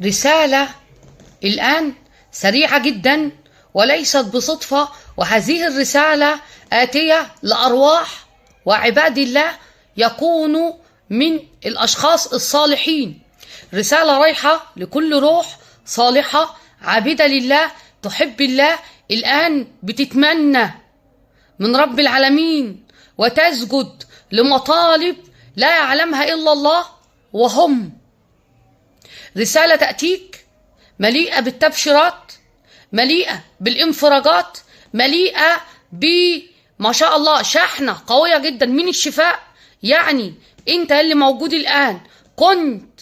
رسالة الآن سريعة جدا وليست بصدفة، وهذه الرسالة آتية لأرواح وعباد الله يكونوا من الأشخاص الصالحين. رسالة رايحة لكل روح صالحة عابدة لله تحب الله، الآن بتتمنى من رب العالمين وتسجد لمطالب لا يعلمها إلا الله وهم. رسالة تأتيك مليئة بالتبشيرات، مليئة بالانفراجات، مليئة ما شاء الله شحنة قوية جدا من الشفاء. يعني انت اللي موجود الآن كنت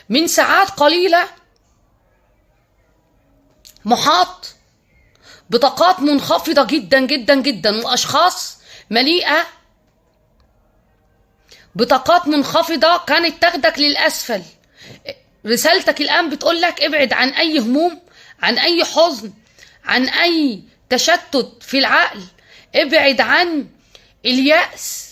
من ساعات قليلة محاط بطاقات منخفضة جدا جدا جدا، والأشخاص مليئة بطاقات منخفضة كانت تاخدك للأسفل. رسالتك الآن بتقول لك ابعد عن أي هموم، عن أي حزن، عن أي تشتت في العقل، ابعد عن اليأس.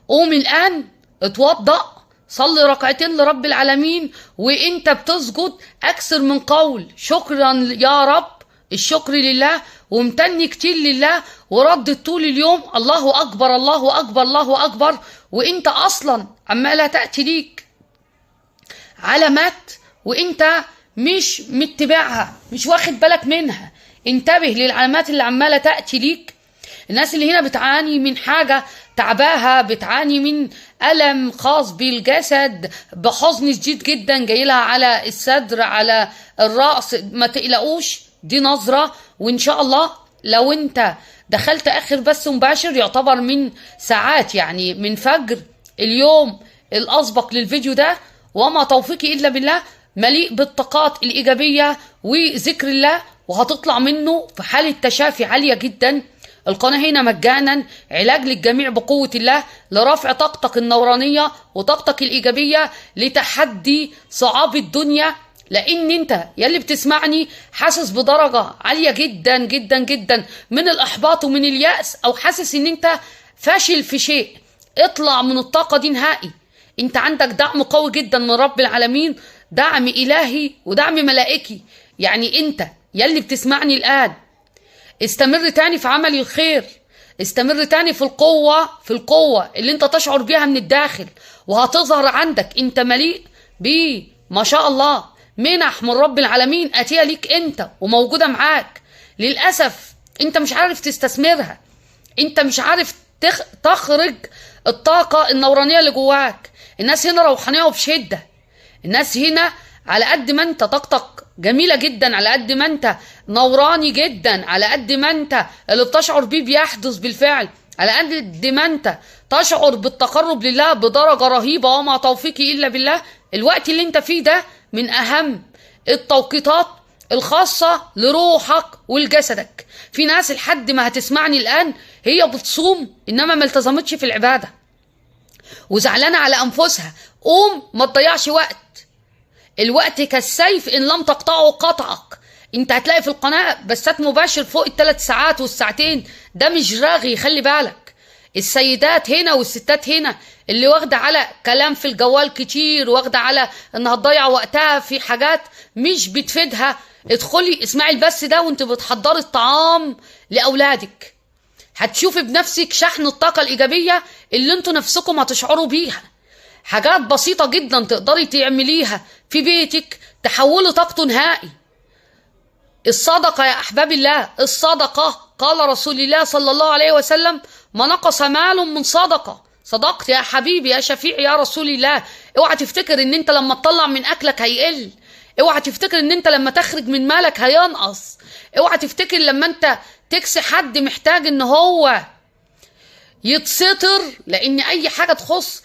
قوم الآن اتوضأ، صلي ركعتين لرب العالمين وانت بتسجد اكثر من قول شكرا يا رب، الشكر لله وامتن كتير لله، وردت طول اليوم الله اكبر الله اكبر الله اكبر، وانت اصلا عماله تاتي ليك علامات وانت مش متبعها، مش واخد بالك منها. انتبه للعلامات اللي عماله تاتي ليك. الناس اللي هنا بتعاني من حاجه تعباها، بتعاني من ألم خاص بالجسد، بحزن شديد جدا جايلها على الصدر على الرأس، ما تقلقوش، دي نظرة. وإن شاء الله لو أنت دخلت آخر بث مباشر يعتبر من ساعات، يعني من فجر اليوم الأسبق للفيديو ده، وما توفيقي إلا بالله، مليء بالطاقات الإيجابية وذكر الله، وهتطلع منه في حالة تشافي عالية جدا. القناة هنا مجانا، علاج للجميع بقوة الله، لرفع طاقتك النورانية وطاقتك الإيجابية لتحدي صعاب الدنيا. لأن أنت يلي بتسمعني حاسس بدرجة عالية جدا جدا جدا من الإحباط ومن اليأس، أو حاسس أن أنت فاشل في شيء، اطلع من الطاقة دي نهائي. أنت عندك دعم قوي جدا من رب العالمين، دعم إلهي ودعم ملائكي. يعني أنت يلي بتسمعني الآن استمر تاني في عمل الخير، استمر تاني في القوة اللي انت تشعر بيها من الداخل، وهتظهر عندك انت مليء ما شاء الله منح من رب العالمين اتيه ليك انت وموجودة معاك. للأسف انت مش عارف تستثمرها، انت مش عارف تخرج الطاقة النورانية اللي جواك. الناس هنا روحانية وبشدة، الناس هنا على قد ما انت طاقتك جميلة جدا، على قد ما انت نوراني جدا، على قد ما انت اللي بتشعر بيه بيحدث بالفعل، على قد ما انت تشعر بالتقرب لله بدرجة رهيبة، وما توفيقي إلا بالله. الوقت اللي انت فيه ده من أهم التوقيتات الخاصة لروحك ولجسدك. في ناس لحد ما هتسمعني الآن هي بتصوم إنما ما التزمتش في العبادة وزعلانة على أنفسها. قوم ما تضيعش وقت، الوقت كالسيف إن لم تقطعه قطعك. انت هتلاقي في القناة بثات مباشر فوق ال3 ساعات والساعتين، ده مش راغي، خلي بالك. السيدات هنا والستات هنا اللي واخدة على كلام في الجوال كتير، واخدة على انها تضيع وقتها في حاجات مش بتفيدها، ادخلي اسمعي البث ده وانت بتحضري الطعام لأولادك، هتشوفي بنفسك شحن الطاقة الإيجابية اللي انتوا نفسكم هتشعروا بيها. حاجات بسيطة جدا تقدري تعمليها في بيتك تحولي طاقته نهائي. الصدقة يا أحباب الله، الصدقة قال رسول الله صلى الله عليه وسلم ما نقص مال من صدقة. صدقت يا حبيبي يا شفيع يا رسول الله. اوعى تفتكر ان انت لما تطلع من اكلك هيقل، اوعى تفتكر ان انت لما تخرج من مالك هينقص، اوعى تفتكر لما انت تكسي حد محتاج ان هو يتستر. لان اي حاجة تخص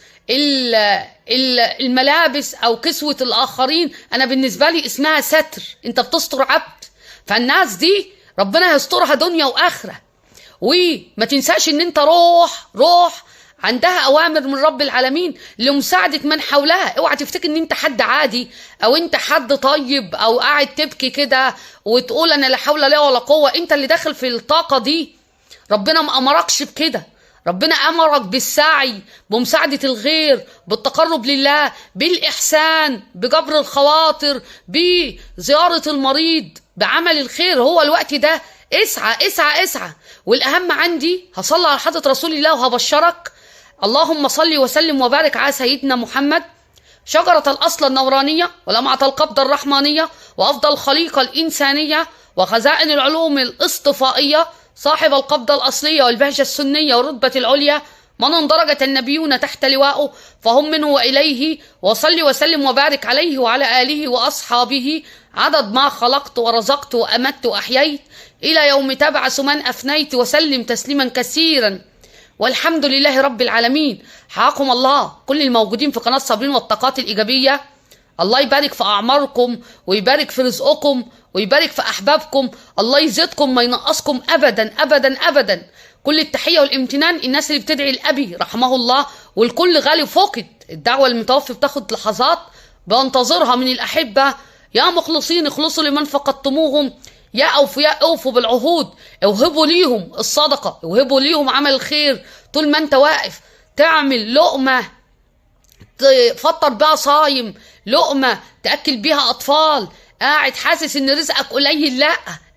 الملابس او كسوة الاخرين انا بالنسبة لي اسمها ستر، انت بتستر عبد، فالناس دي ربنا يسترها دنيا واخرة. وما تنساش ان انت روح عندها اوامر من رب العالمين لمساعدة من حولها. اوعى تفتكر ان انت حد عادي او انت حد طيب او قاعد تبكي كده وتقول انا لا حول لا ولا قوة. انت اللي داخل في الطاقة دي، ربنا ما امركش بكده، ربنا أمرك بالسعي، بمساعدة الغير، بالتقرب لله، بالإحسان، بجبر الخواطر، بزيارة المريض، بعمل الخير. هو الوقت ده اسعى اسعى اسعى. والأهم عندي هصلي على حضرة رسول الله وهبشرك. اللهم صل وسلم وبارك على سيدنا محمد، شجرة الأصل النورانية ولمعة القبضة الرحمانية وأفضل الخليقة الإنسانية وخزائن العلوم الاصطفائية، صاحب القبضة الأصلية والبهجة السنية والرتبة العليا، من اندرجت النبيون تحت لواءه فهم منه وإليه. وصل وسلم وبارك عليه وعلى آله وأصحابه عدد ما خلقت ورزقت وأمت وأحييت إلى يوم تبعث من أفنيت، وسلم تسليما كثيرا. والحمد لله رب العالمين. حياكم الله كل الموجودين في قناة صابرين والطاقات الإيجابية. الله يبارك في أعماركم ويبارك في رزقكم ويبارك في أحبابكم. الله يزيدكم ما ينقصكم أبدا أبدا أبدا. كل التحية والامتنان الناس اللي بتدعي لأبي رحمه الله، والكل غالي وفقد. الدعوة المتوفي بتاخد لحظات بنتظرها من الأحبة. يا مخلصين اخلصوا لمن فقدتموهم، يا أوفياء أوفوا بالعهود. اوهبوا ليهم الصدقة، اوهبوا ليهم عمل الخير. طول ما انت واقف تعمل لقمة تفطر بها صايم، لقمة تأكل بيها أطفال، قاعد حاسس ان رزقك قليل، لا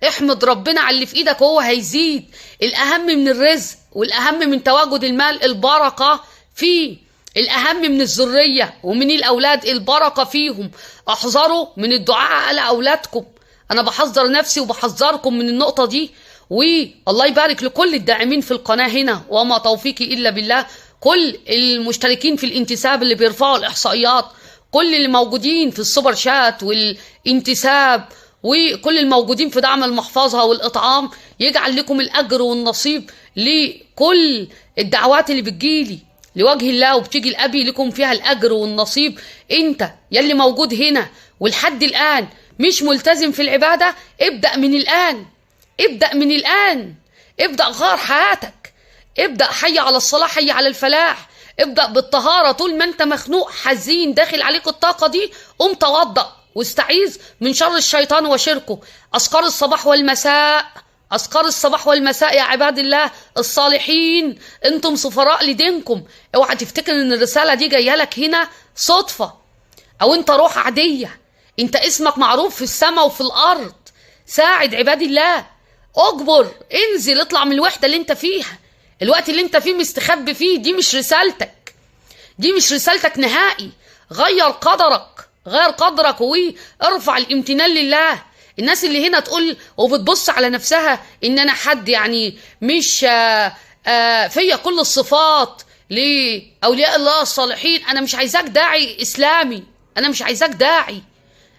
احمد ربنا على اللي في ايدك وهو هيزيد. الأهم من الرزق والأهم من تواجد المال البركة فيه، الأهم من الذرية ومن الأولاد البركة فيهم. احذروا من الدعاء على أولادكم. أنا بحذر نفسي وبحذركم من النقطة دي. والله يبارك لكل الداعمين في القناة هنا، وما توفيقي إلا بالله. كل المشتركين في الانتساب اللي بيرفعوا الإحصائيات، كل اللي موجودين في السوبر شات والانتساب، وكل الموجودين في دعم المحفظة والإطعام، يجعل لكم الأجر والنصيب لكل الدعوات اللي بتجيلي لوجه الله وبتيجي لأبي، لكم فيها الأجر والنصيب. انت يلي موجود هنا ولحد الآن مش ملتزم في العبادة، ابدأ من الآن، ابدأ من الآن، ابدأ غير حياتك، ابدأ حي على الصلاة، حي على الفلاح، ابدأ بالطهارة. طول ما انت مخنوق حزين داخل عليك الطاقة دي، قم توضأ واستعيذ من شر الشيطان وشركه. أذكار الصباح والمساء، أذكار الصباح والمساء يا عباد الله الصالحين، انتم سفراء لدينكم. اوعى تفتكر ان الرسالة دي جاية لك هنا صدفة او انت روح عادية. انت اسمك معروف في السماء وفي الارض. ساعد عباد الله، اجبر، انزل، اطلع من الوحدة اللي انت فيها. الوقت اللي انت فيه مستخبي فيه دي مش رسالتك، دي مش رسالتك نهائي. غير قدرك، غير قدرك وارفع الامتنان لله. الناس اللي هنا تقول وبتبص على نفسها ان انا حد يعني مش فيا كل الصفات لأولياء الله الصالحين. انا مش عايزاك داعي اسلامي، انا مش عايزاك داعي،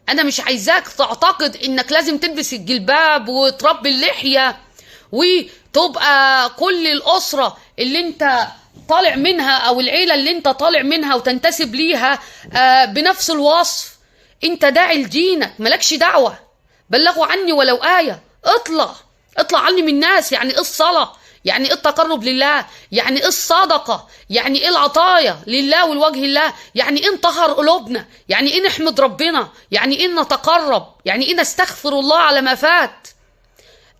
انا مش عايزاك تعتقد انك لازم تلبس الجلباب وتربي اللحية وتبقى كل الاسرة اللي انت طالع منها او العيلة اللي انت طالع منها وتنتسب ليها بنفس الوصف. انت داعي لدينك، ملكش دعوة. بلغوا عني ولو آية. اطلع عني من الناس. يعني ايه الصلاة؟ يعني ايه التقرب لله؟ يعني ايه الصدقة؟ يعني ايه العطايا لله والوجه الله؟ يعني ايه نطهر قلوبنا؟ يعني ايه نحمد ربنا؟ يعني ايه نتقرب؟ يعني ايه نستغفر الله على ما فات؟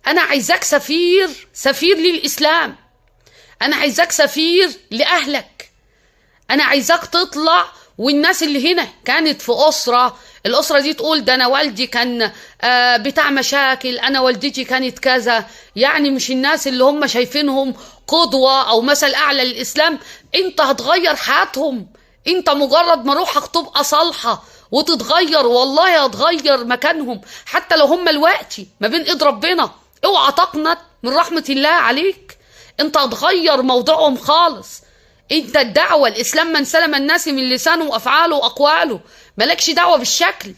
انا عايزاك سفير للإسلام. انا عايزاك سفير لأهلك. انا عايزاك تطلع. والناس اللي هنا كانت في الأسرة دي تقول ده أنا والدي كان بتاع مشاكل، أنا والدتي كانت كذا. يعني مش الناس اللي هم شايفينهم قدوة أو مثل أعلى للإسلام. أنت هتغير حياتهم. أنت مجرد ما روحك تبقى صالحة وتتغير، والله هتغير مكانهم. حتى لو هم الوقتي ما بين إيد ربنا، اوعى تقنط من رحمة الله عليك. أنت هتغير موضوعهم خالص. انت الدعوة الإسلام من سلم الناس من لسانه وأفعاله وأقواله. مالكش دعوة بالشكل،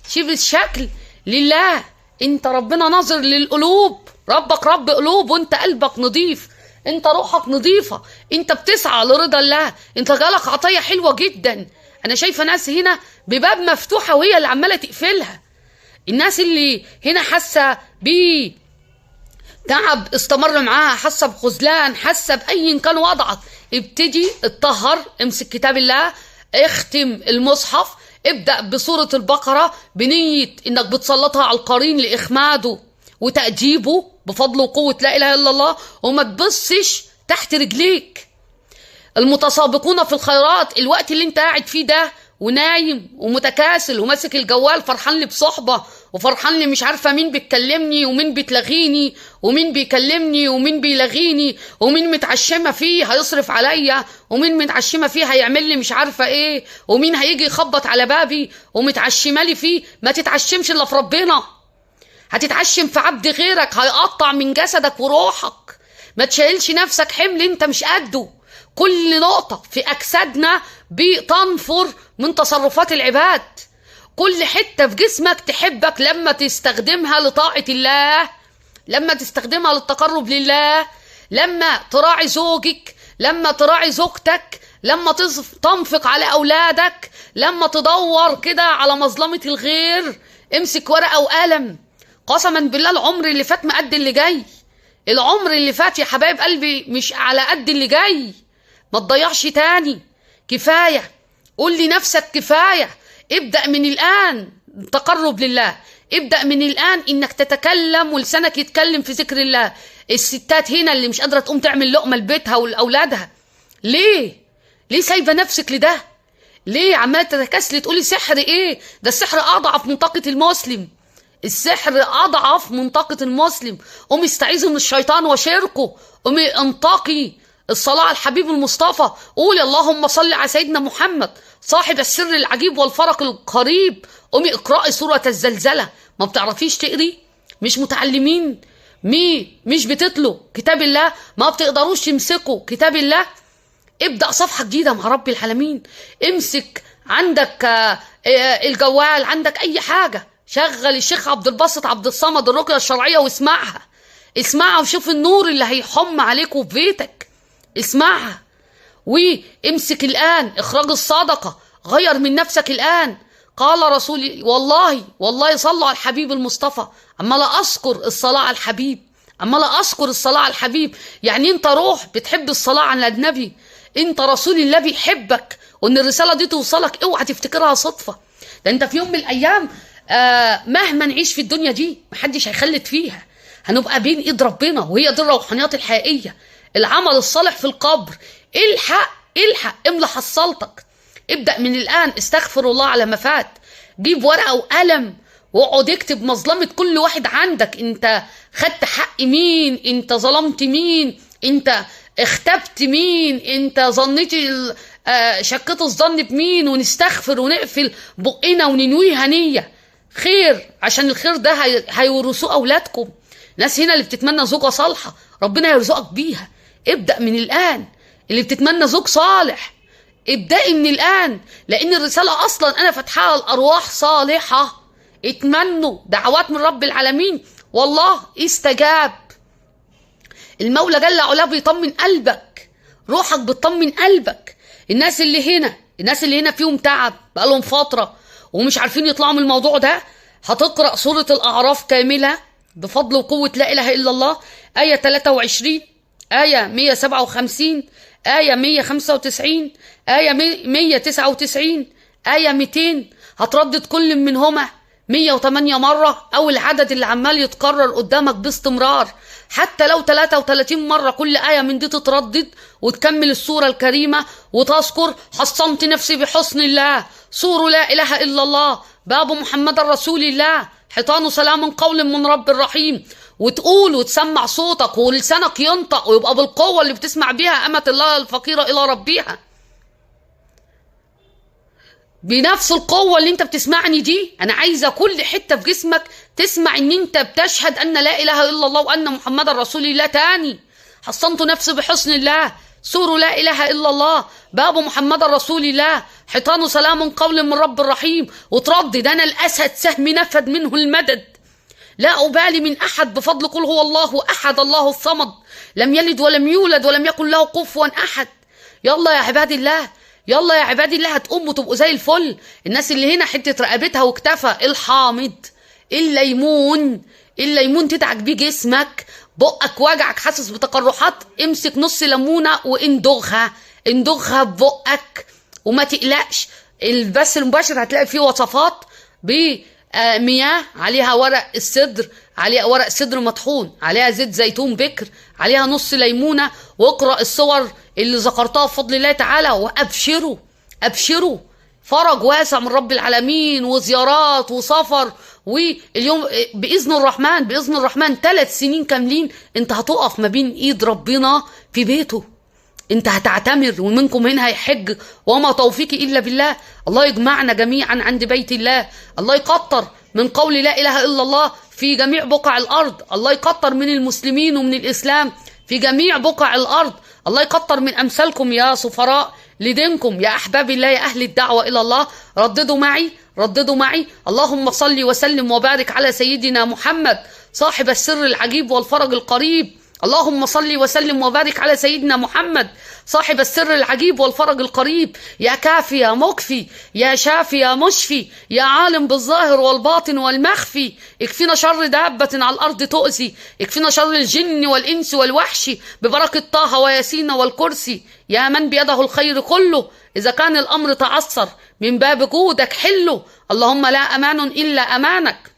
شوف الشكل لله. انت ربنا ناظر للقلوب، ربك رب قلوب، وانت قلبك نظيف، انت روحك نظيفة، انت بتسعى لرضا الله، انت جالك عطية حلوة جدا. انا شايفة ناس هنا بباب مفتوحة وهي اللي عمالة تقفلها. الناس اللي هنا حاسة تعب استمر معاها، حاسة بخذلان، حاسة بأي كان وضعك، ابتدي اتطهر، امسك كتاب الله، اختم المصحف، ابدأ بسورة البقرة بنية انك بتسلطها على القرين لإخماده وتأديبه بفضل وقوة لا إله إلا الله. وما تبصش تحت رجليك. المتسابقون في الخيرات، الوقت اللي انت قاعد فيه ده ونايم ومتكاسل وماسك الجوال فرحان لي بصحبة وفرحان لي مش عارفة مين بيتكلمني ومين بتلغيني ومين بيكلمني ومين بيلغيني ومين متعشمة فيه هيصرف عليا ومين متعشمة فيه هيعمل لي مش عارفة ايه ومين هيجي يخبط على بابي ومتعشمة لي فيه. ما تتعشمش الا في ربنا، هتتعشم في عبد غيرك هيقطع من جسدك وروحك. ما تشيلش نفسك حمل انت مش قده. كل نقطة في أجسادنا بتنفر من تصرفات العباد. كل حتة في جسمك تحبك لما تستخدمها لطاعة الله، لما تستخدمها للتقرب لله، لما تراعي زوجك، لما تراعي زوجتك، لما تنفق على أولادك، لما تدور كده على مظلمة الغير. امسك ورقة وقلم. قسما بالله العمر اللي فات ما قد اللي جاي. العمر اللي فات يا حبايب قلبي مش على قد اللي جاي. ما تضيعش تاني. كفاية. قول لنفسك كفاية. ابدأ من الآن تقرب لله. ابدأ من الآن انك تتكلم ولسانك يتكلم في ذكر الله. الستات هنا اللي مش قادرة تقوم تعمل لقمة لبيتها ولأولادها، ليه سايبة نفسك لده؟ ليه عمالة تتكاسلي تقولي سحر ايه؟ ده السحر اضعف من طاقة المسلم. السحر اضعف من طاقة المسلم. قومي استعيذي من الشيطان وشركه. قومي انطقي الصلاة على الحبيب المصطفى. قولي اللهم صل على سيدنا محمد صاحب السر العجيب والفرق القريب. قومي اقرأي سورة الزلزلة. ما بتعرفيش تقري؟ مش متعلمين؟ مش بتتلوا كتاب الله؟ ما بتقدروش تمسكوا كتاب الله؟ ابدأ صفحة جديدة مع رب العالمين. امسك عندك الجوال، عندك اي حاجة، شغل الشيخ عبد الباسط عبد الصمد الرقية الشرعية واسمعها. اسمعها وشوف النور اللي هيحم عليكوا في بيتك. اسمعها. وامسك الآن إخراج الصدقة. غير من نفسك الآن. قال رسول والله صلوا على الحبيب المصطفى. عمال أذكر الصلاة على الحبيب، عمال أذكر الصلاة على الحبيب. يعني انت روح بتحب الصلاة على النبي، انت رسول الله بيحبك، وان الرسالة دي توصلك اوعى تفتكرها صدفة. ده انت في يوم من الأيام مهما نعيش في الدنيا دي محدش هيخلد فيها. هنبقى بين ايد ربنا، وهي دي الروحانيات الحقيقية. العمل الصالح في القبر. الحق املى حصلتك. ابدأ من الآن استغفر الله على ما فات. جيب ورقة وقلم واقعد اكتب مظلمة كل واحد عندك. انت خدت حق مين؟ انت ظلمت مين؟ انت اختبت مين؟ انت ظنيتي شكيت الظن بمين؟ ونستغفر ونقفل بقنا وننويها نية خير، عشان الخير ده هيورثوه أولادكم. ناس هنا اللي بتتمنى زوجة صالحة ربنا يرزقك بيها. ابدأ من الآن. اللي بتتمنى زوج صالح ابدأي من الآن، لأن الرسالة أصلا أنا فاتحاها الأرواح صالحة. اتمنوا دعوات من رب العالمين والله استجاب. المولى جل علاه بيطمن قلبك، روحك بتطمن قلبك. الناس اللي هنا فيهم تعب بقالهم فترة ومش عارفين يطلعوا من الموضوع ده. هتقرأ سورة الأعراف كاملة بفضل وقوة لا إله إلا الله. آية 23، آية 157، آية 195، آية 199، آية 200. هتردد كل منهما 108 مرة أو العدد اللي عمال يتكرر قدامك باستمرار. حتى لو 33 مرة كل آية من دي تتردد وتكمل السورة الكريمة وتذكر حصنت نفسي بحسن الله، سور لا إله إلا الله، باب محمد رسول الله، حيطان سلام قول من رب الرحيم. وتقول وتسمع صوتك ولسانك ينطق ويبقى بالقوة اللي بتسمع بيها أمة الله الفقيرة إلى ربها. بنفس القوة اللي انت بتسمعني دي انا عايزة كل حتة في جسمك تسمع ان انت بتشهد ان لا اله الا الله وان محمد رسول الله. تاني حصنت نفسي بحسن الله، سور لا اله الا الله، باب محمد رسول الله، حيطان سلام قول من رب الرحيم. وتردد انا الاسد سهم نفد منه المدد، لا أبالي من أحد بفضل قل هو الله أحد الله الصمد لم يلد ولم يولد ولم يكن له كفوا أحد. يلا يا عباد الله، يلا يا عباد الله، هتقوموا تبقوا زي الفل. الناس اللي هنا حتة رقبتها واكتفى الحامض، الليمون تدعك بيه جسمك، بقك وجعك حاسس بتقرحات، امسك نص ليمونة واندغها ببقك وما تقلقش. البث المباشر هتلاقي فيه وصفات مياه عليها ورق السدر، عليها ورق سدر مطحون، عليها زيت زيتون بكر، عليها نص ليمونة، واقرأ الصور اللي ذكرتها بفضل الله تعالى، وأبشروا أبشروا فرج واسع من رب العالمين، وزيارات وسفر. واليوم بإذن الرحمن، بإذن الرحمن 3 سنين كاملين انت هتقف ما بين ايد ربنا في بيته، انت هتعتمر، ومنكم هنا هيحج، وما توفيقي الا بالله. الله يجمعنا جميعا عند بيت الله، الله يكتر من قول لا اله الا الله في جميع بقع الارض، الله يكتر من المسلمين ومن الاسلام في جميع بقع الارض، الله يكتر من امثالكم يا سفراء لدينكم يا احباب الله يا اهل الدعوه الى الله. رددوا معي، رددوا معي: اللهم صل وسلم وبارك على سيدنا محمد صاحب السر العجيب والفرج القريب. اللهم صل وسلم وبارك على سيدنا محمد صاحب السر العجيب والفرج القريب. يا كافي يا مكفي، يا شافي يا مشفي، يا عالم بالظاهر والباطن والمخفي، اكفينا شر دابة على الأرض تؤذي، اكفينا شر الجن والإنس والوحش، ببركة طه وياسين والكرسي. يا من بيده الخير كله، إذا كان الأمر تعثر من باب جودك حله. اللهم لا أمان إلا أمانك،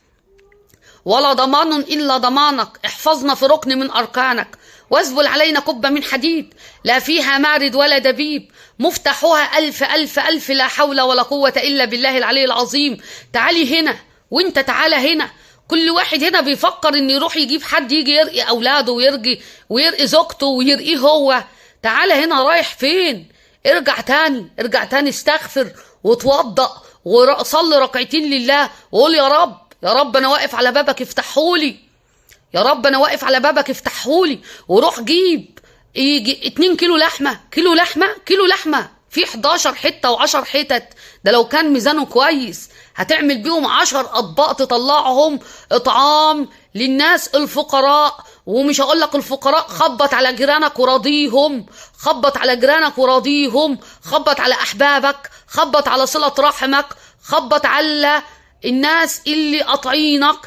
ولا ضمان إلا ضمانك، احفظنا في ركن من أركانك، واسبل علينا كبة من حديد لا فيها مارد ولا دبيب، مفتاحها ألف ألف ألف، لا حول ولا قوة إلا بالله العلي العظيم. تعالي هنا وانت تعالى هنا، كل واحد هنا بيفكر ان يروح يجيب حد يجي يرقي أولاده ويرقي زوجته ويرقيه هو. تعالى هنا، رايح فين؟ ارجع تاني، ارجع تاني، استغفر وتوضأ وصلي ركعتين لله، وقول يا رب، يا رب انا واقف على بابك افتحهولي، يا رب انا واقف على بابك افتحهولي. وروح جيب يجي 2 كيلو لحمه، كيلو لحمه في 11 حته و10 حتت، ده لو كان ميزانه كويس هتعمل بيهم 10 اطباق تطلعهم اطعام للناس الفقراء. ومش هقول لك الفقراء، خبط على جيرانك وراضيهم، خبط على جيرانك وراضيهم، خبط على احبابك، خبط على صله رحمك، خبط على الناس اللي قاطعينك،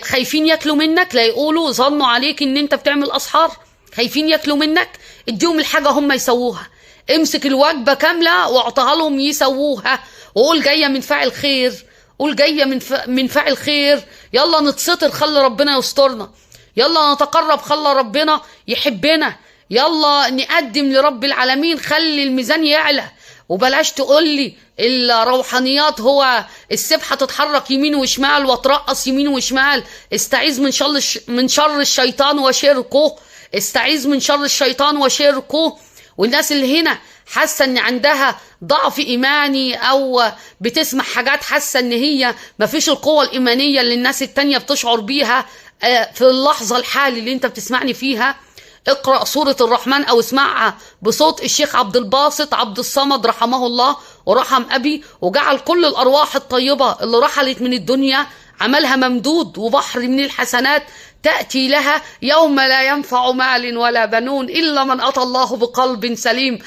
خايفين ياكلوا منك، لا يقولوا ظنوا عليك ان انت بتعمل اسحار، خايفين ياكلوا منك، اديهم الحاجه هم يسووها، امسك الوجبه كامله واعطها لهم يسووها، وقول جايه من فاعل خير، قول جايه من فاعل خير. يلا نتستر، خلي ربنا يسترنا، يلا نتقرب، خلي ربنا يحبنا، يلا نقدم لرب العالمين، خلي الميزان يعلى. وبلاش تقول لي الروحانيات هو السبحة تتحرك يمين وشمال وترقص يمين وشمال. استعيذ من شر الشيطان وشركه، استعيذ من شر الشيطان وشركه. والناس اللي هنا حاسة ان عندها ضعف ايماني او بتسمع حاجات حاسة ان هي مفيش القوة الايمانية اللي الناس التانية بتشعر بيها في اللحظة الحالي اللي انت بتسمعني فيها، اقرأ سورة الرحمن او اسمعها بصوت الشيخ عبد الباسط عبد الصمد رحمه الله ورحم أبي، وجعل كل الأرواح الطيبة اللي رحلت من الدنيا عملها ممدود وبحر من الحسنات تأتي لها يوم لا ينفع مال ولا بنون إلا من أتى الله بقلب سليم.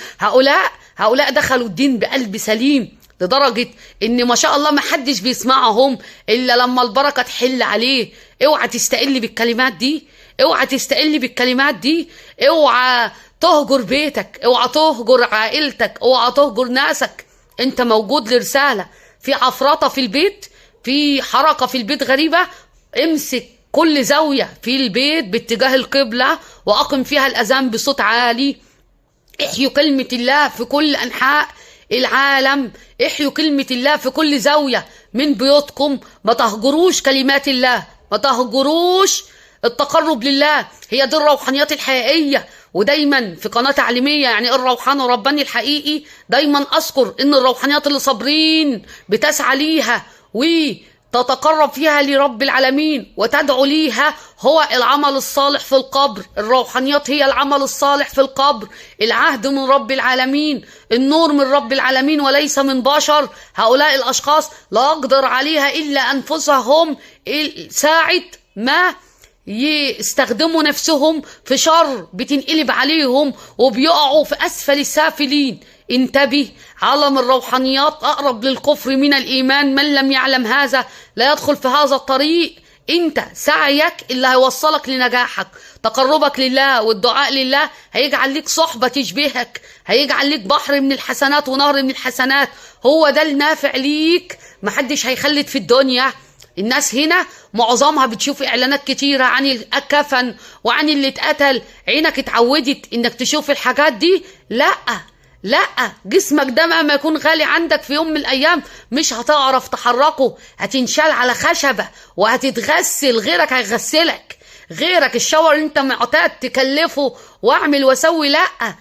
هؤلاء دخلوا الدين بقلب سليم، لدرجة إن ما شاء الله ما حدش بيسمعهم إلا لما البركة تحل عليه. اوعى تستقل بالكلمات دي، اوعى تستقل بالكلمات دي، اوعى تهجر بيتك، اوعى تهجر عائلتك، اوعى تهجر ناسك. انت موجود لرسالة، في عفرطة في البيت، في حركة في البيت غريبة، امسك كل زاوية في البيت باتجاه القبلة وأقم فيها الأذان بصوت عالي. احيوا كلمة الله في كل أنحاء العالم، احيوا كلمة الله في كل زاوية من بيوتكم. ما تهجروش كلمات الله، ما تهجروش التقرب لله، هي دي الروحانيات الحقيقية. ودايما في قناة تعليمية يعني الروحان الرباني الحقيقي دايما أذكر إن الروحانيات اللي صابرين بتسعى ليها وتتقرب فيها لرب العالمين وتدعو ليها هو العمل الصالح في القبر. الروحانيات هي العمل الصالح في القبر، العهد من رب العالمين، النور من رب العالمين وليس من بشر. هؤلاء الأشخاص لا يقدر عليها إلا أنفسهم ساعة ما يستخدموا نفسهم في شر بتنقلب عليهم وبيقعوا في أسفل السافلين. انتبه، عالم الروحانيات أقرب للكفر من الإيمان، من لم يعلم هذا لا يدخل في هذا الطريق. انت سعيك اللي هيوصلك لنجاحك، تقربك لله والدعاء لله هيجعل لك صحبة تشبهك، هيجعل لك بحر من الحسنات ونهر من الحسنات، هو ده النافع ليك. محدش هيخلد في الدنيا الناس هنا معظمها بتشوف اعلانات كتيرة عن الكفن وعن اللي اتقتل، عينك اتعودت انك تشوف الحاجات دي. لا، جسمك ده مهما يكون غالي عندك في يوم من الايام مش هتعرف تحركه، هتنشال على خشبة وهتتغسل، غيرك هيغسلك، غيرك الشاور انت معتاد تكلفه واعمل واسوي، لا،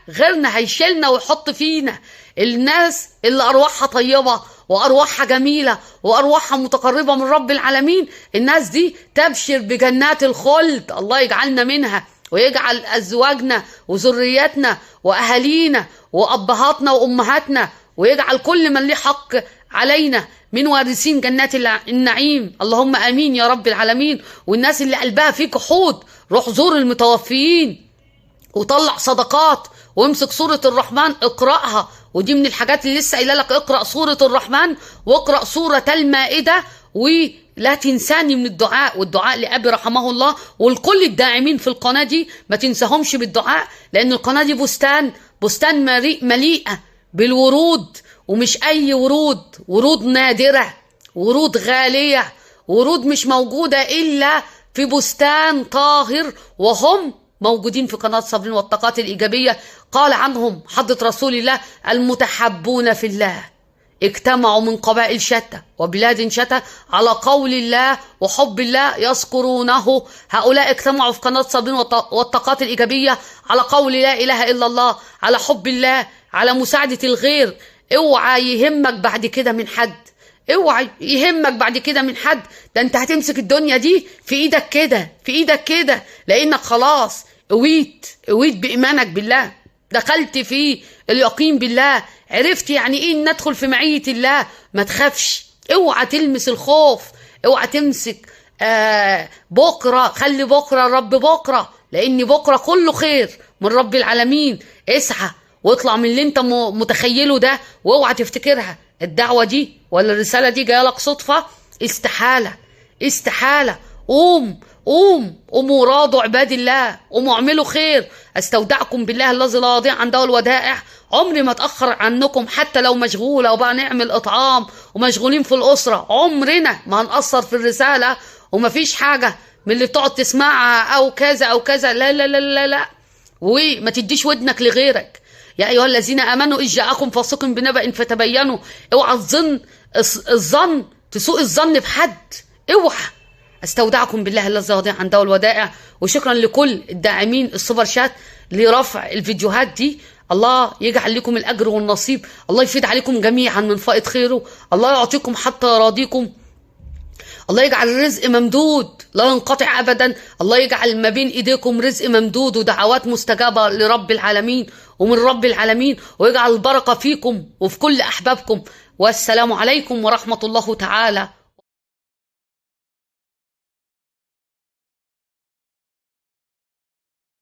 غيرنا هيشيلنا ويحط فينا. الناس اللي ارواحها طيبة وارواحها جميلة وارواحها متقربة من رب العالمين، الناس دي تبشر بجنات الخلد، الله يجعلنا منها ويجعل ازواجنا وذرياتنا واهالينا وابهاتنا وامهاتنا ويجعل كل من له حق علينا من وارثين جنات النعيم، اللهم امين يا رب العالمين. والناس اللي قلبها فيه جحود، روح زور المتوفيين وطلع صدقات وامسك سورة الرحمن اقرأها، ودي من الحاجات اللي لسه قايله لك، اقرأ سورة الرحمن واقرأ سورة المائدة، ولا تنساني من الدعاء، والدعاء لأبي رحمه الله ولكل الداعمين في القناة دي، ما تنساهمش بالدعاء، لأن القناة دي بستان مليئة بالورود، ومش أي ورود نادرة، ورود غالية، ورود مش موجودة إلا في بستان طاهر، وهم موجودين في قناة صابرين والطاقات الإيجابية. قال عنهم حضرة رسول الله: المتحبون في الله اجتمعوا من قبائل شتى وبلاد شتى على قول الله وحب الله يذكرونه. هؤلاء اجتمعوا في قناة صابرين والطاقات الإيجابية على قول لا إله إلا الله، على حب الله، على مساعدة الغير. اوعى يهمك بعد كده من حد، اوعى يهمك بعد كده من حد، ده انت هتمسك الدنيا دي في ايدك كده، لانك خلاص قويت بإيمانك بالله، دخلت في اليقين بالله، عرفت يعني ايه ان ندخل في معية الله. ما تخافش، اوعى تلمس الخوف، اوعى تمسك بكرة، خلي بكرة رب بكرة، لان بكرة كله خير من رب العالمين. اسعى واطلع من اللي انت متخيله ده، واوعى تفتكرها الدعوة دي ولا الرسالة دي جايه لك صدفة، استحالة. قوموا راضوا عباد الله، قوموا اعملوا خير. استودعكم بالله الذي لا يضيع عنده الودائع، عمري ما اتأخر عنكم حتى لو مشغولة وبقى نعمل اطعام ومشغولين في الأسرة، عمرنا ما هنقصر في الرسالة، ومفيش حاجة من اللي بتقعد تسمعها او كذا او كذا، لا لا لا لا لا، وما تديش ودنك لغيرك. يا أيها الذين آمنوا إذ جاءكم فاسق بنبأ فتبينوا، اوعى تسوء الظن بحد، اوعى. استودعكم بالله الذي لا يضيع عنده الودائع. وشكرا لكل الداعمين السوبر شات لرفع الفيديوهات دي، الله يجعل لكم الأجر والنصيب، الله يفيد عليكم جميعا من فائض خيره، الله يعطيكم حتى يراضيكم، الله يجعل الرزق ممدود لا ينقطع أبدا، الله يجعل ما بين إيديكم رزق ممدود ودعوات مستجابة لرب العالمين ومن رب العالمين، ويجعل البركة فيكم وفي كل أحبابكم. والسلام عليكم ورحمة الله تعالى